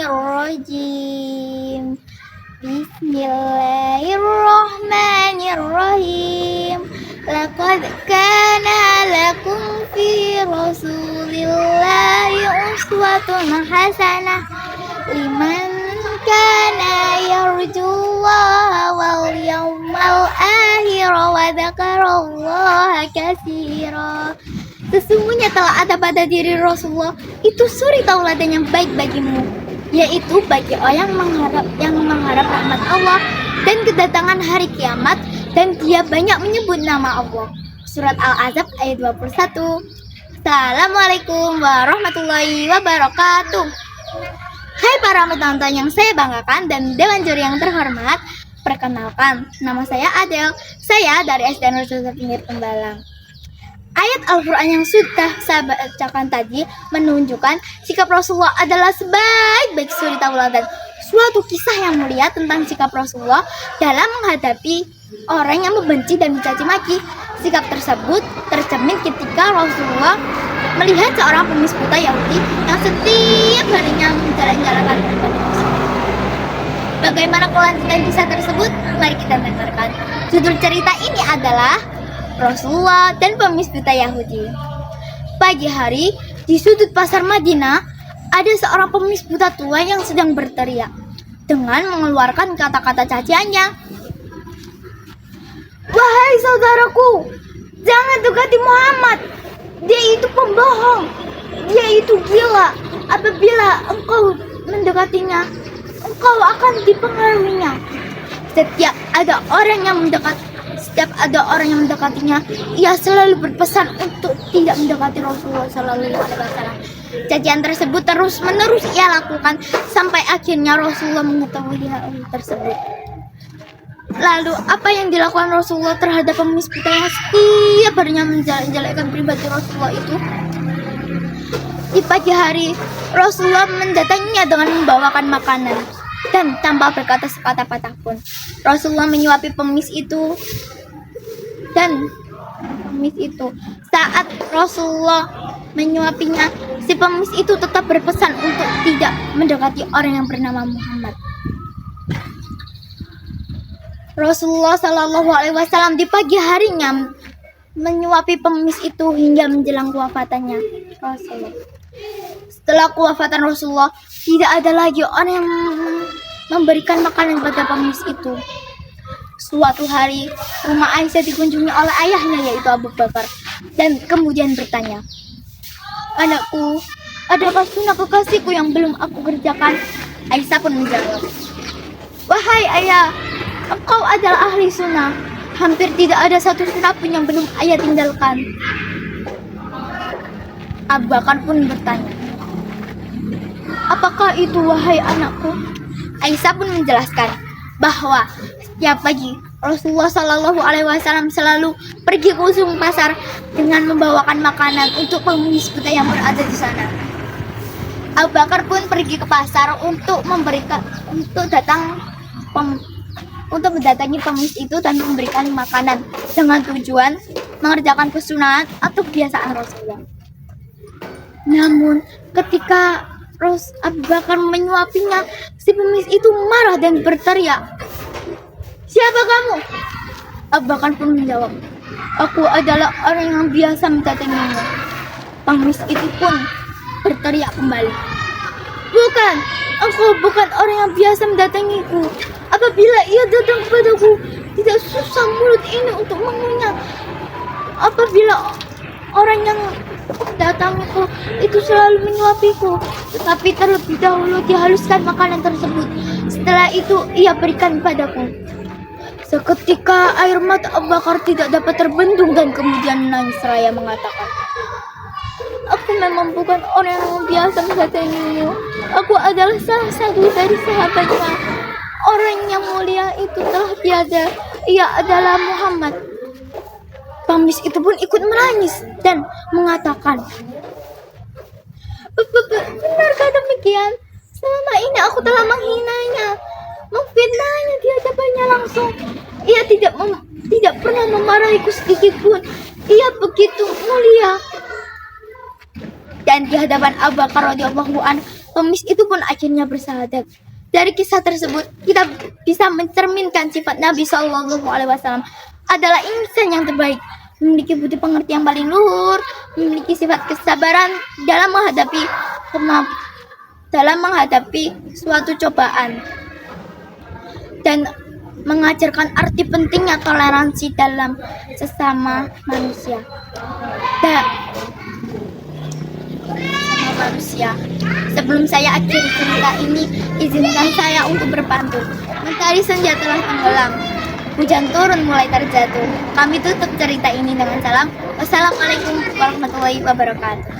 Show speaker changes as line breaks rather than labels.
Rajim. Bismillahirrahmanirrahim. Laqad kana lakum fi Rasulillahi uswatun hasanah liman kana yarjullaha wal yawmal akhir wa dzakarallaha katsira. Sesungguhnya telah ada pada diri Rasulullah itu suri tauladan yang baik bagimu, yaitu bagi orang yang mengharap rahmat Allah dan kedatangan hari kiamat, dan dia banyak menyebut nama Allah. Surat Al-Ahzab ayat 21. Assalamualaikum warahmatullahi wabarakatuh. Hai para penonton yang saya banggakan dan dewan juri yang terhormat, perkenalkan, nama saya Adel. Saya dari SD Nur Joseph Pinggir Tembalang. Ayat Al-Quran yang sudah saya bacakan tadi menunjukkan sikap Rasulullah adalah sebaik-baik suri tauladan. Suatu kisah yang mulia tentang sikap Rasulullah dalam menghadapi orang yang membenci dan mencaci maki. Sikap tersebut tercermin ketika Rasulullah melihat seorang pengemis buta Yahudi yang setiap harinya menjalan-jalankan ibadah Islam. Bagaimana kelanjutan kisah tersebut? Mari kita dengarkan. Judul cerita ini adalah Rasulullah dan pengemis buta Yahudi. Pagi hari, di sudut pasar Madinah, ada seorang pengemis buta tua yang sedang berteriak dengan mengeluarkan kata-kata caciannya. Wahai saudaraku, jangan dekati Muhammad. Dia itu pembohong. Dia itu gila. Apabila engkau mendekatinya, engkau akan dipengaruhinya. Setiap ada orang yang mendekatinya, ia selalu berpesan untuk tidak mendekati Rasulullah Sallallahu Alaihi Wasallam. Cacian tersebut terus-menerus ia lakukan sampai akhirnya Rasulullah mengetahui hal tersebut. Lalu apa yang dilakukan Rasulullah terhadap pengemis buta yang setiap harinya menjelek-jelekkan pribadi Rasulullah itu? Di pagi hari, Rasulullah mendatanginya dengan membawakan makanan. Dan tanpa berkata sekata patah pun, Rasulullah menyuapi pengemis itu. Dan pengemis itu, saat Rasulullah menyuapinya, si pengemis itu tetap berpesan untuk tidak mendekati orang yang bernama Muhammad. Rasulullah Shallallahu Alaihi Wasallam di pagi harinya menyuapi pengemis itu hingga menjelang kewafatannya Rasulullah. Setelah kewafatan Rasulullah, tidak ada lagi orang yang memberikan makanan pada pengemis itu. Suatu hari, rumah Aisyah dikunjungi oleh ayahnya, yaitu Abu Bakar, dan kemudian bertanya, "Anakku, adakah sunnah kekasihku yang belum aku kerjakan?" Aisyah pun menjawab, "Wahai ayah, engkau adalah ahli sunnah. Hampir tidak ada satu sunnah pun yang belum ayah tinggalkan." Abu Bakar pun bertanya, "Apakah itu, wahai anakku?" Aisyah pun menjelaskan bahwa setiap pagi Rasulullah Shallallahu Alaihi Wasallam selalu pergi ke ujung pasar dengan membawakan makanan untuk pengemis buta yang berada di sana. Abu Bakar pun pergi ke pasar untuk mendatangi pengemis itu dan memberikan makanan dengan tujuan mengerjakan kesunahan atau kebiasaan Rasulullah. Namun ketika Abu Bakar menyuapinya, si pengemis itu marah dan berteriak, "Siapa kamu?" Abu Bakar pun menjawab, "Aku adalah orang yang biasa mendatangimu." Pengemis itu pun berteriak kembali, "Bukan, engkau bukan orang yang biasa mendatangiku. Apabila ia datang kepadaku, tidak susah mulut ini untuk mengunyah. Apabila orang yang datangiku itu selalu menyuapiku, tetapi terlebih dahulu dihaluskan makanan tersebut. Setelah itu ia berikan padaku." Seketika air mata Abu Bakar tidak dapat terbendung dan kemudian menangis seraya mengatakan, "Aku memang bukan orang yang biasa mendatangimu. Aku adalah salah satu dari sahabatnya. Orang yang mulia itu telah tiada. Ia adalah Muhammad." Pengemis itu pun ikut menangis dan mengatakan, "Benarkah demikian? Selama ini aku telah menghinanya, memfitnahnya di hadapannya langsung. Ia tidak pernah memarahiku sedikit pun. Ia begitu mulia." Dan di hadapan Abu Bakar radhiyallahu anhu, Pengemis itu pun akhirnya bersahadat. Dari kisah tersebut kita bisa mencerminkan sifat Nabi Shallallahu Alaihi Wasallam adalah insan yang terbaik, memiliki budi pengerti yang paling luhur, memiliki sifat kesabaran dalam menghadapi suatu cobaan, dan mengajarkan arti pentingnya toleransi dalam sesama manusia. Sebelum saya akhiri cerita ini, izinkan saya untuk berpantun. Mentari senja telah tenggelam, hujan turun mulai terjatuh. Kami tutup cerita ini dengan salam. Wassalamualaikum warahmatullahi wabarakatuh.